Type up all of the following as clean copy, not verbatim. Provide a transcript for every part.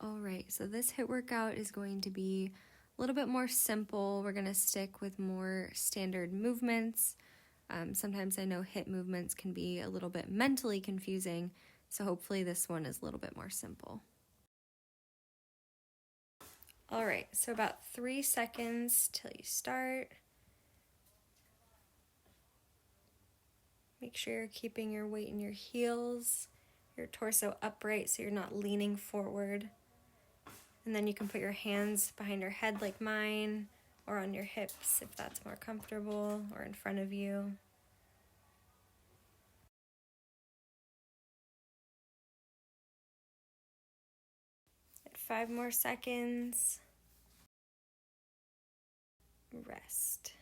All right, so this HIIT workout is going to be a little bit more simple. We're going to stick with more standard movements. Sometimes I know HIIT movements can be a little bit mentally confusing, so hopefully this one is a little bit more simple. All right, so about 3 seconds till you start. Make sure you're keeping your weight in your heels, your torso upright so you're not leaning forward. And then you can put your hands behind your head like mine, or on your hips if that's more comfortable, or in front of you. At 5 more seconds, rest.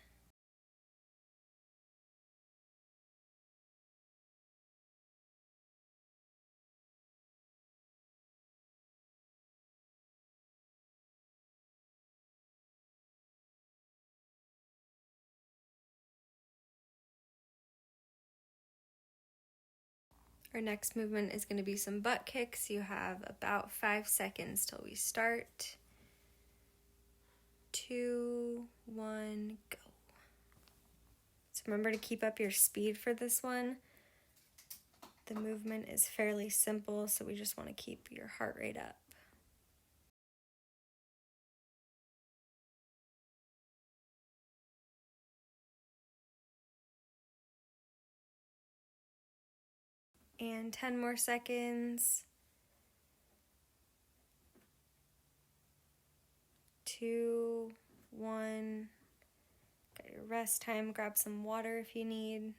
Our next movement is going to be some butt kicks. You have about 5 seconds till we start. 2, 1, go. So remember to keep up your speed for this one. The movement is fairly simple, so we just want to keep your heart rate up. And 10 more seconds. 2, 1. Got your rest time. Grab some water if you need.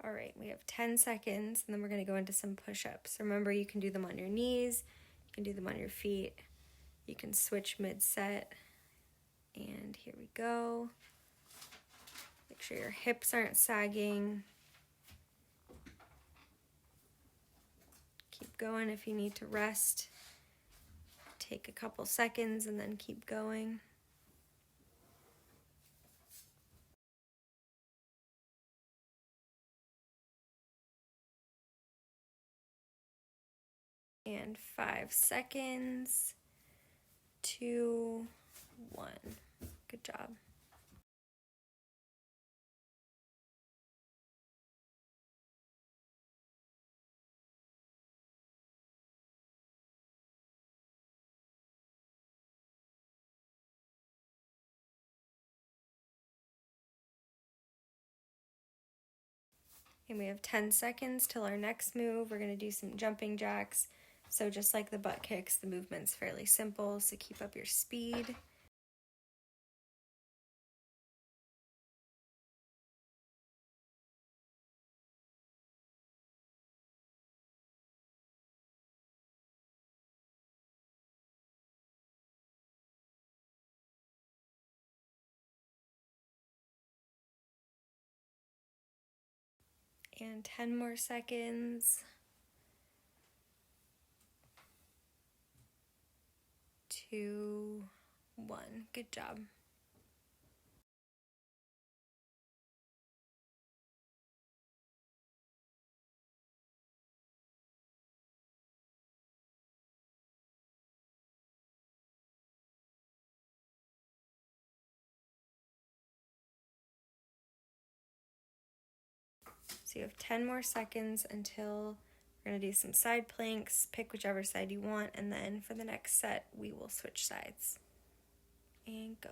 All right, we have 10 seconds, and then we're going to go into some push-ups. Remember, you can do them on your knees, you can do them on your feet, you can switch mid-set, and here we go. Make sure your hips aren't sagging. Keep going if you need to rest. Take a couple seconds and then keep going. And 5 seconds. 2, 1. Good job. And we have 10 seconds till our next move. We're going to do some jumping jacks. So just like the butt kicks, the movement's fairly simple, so keep up your speed. And 10 more seconds. 2, 1. Good job. So you have 10 more seconds until we're going to do some side planks. Pick whichever side you want, and then for the next set, we will switch sides. And go.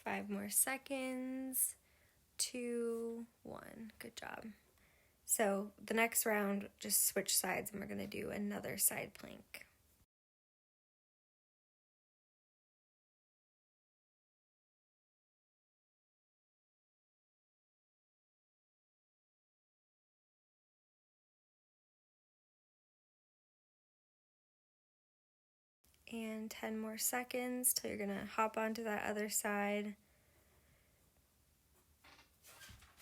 Five more seconds. 2, 1. Good job. So the next round, just switch sides, and we're going to do another side plank. And 10 more seconds till you're gonna hop onto that other side.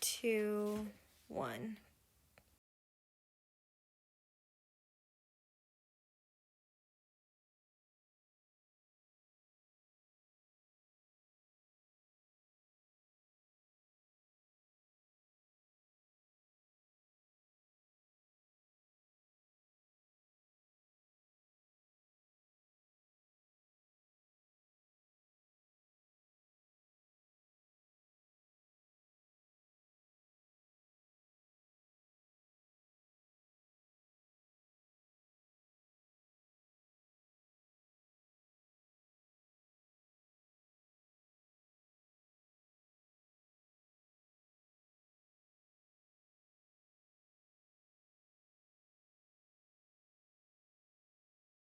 2, 1.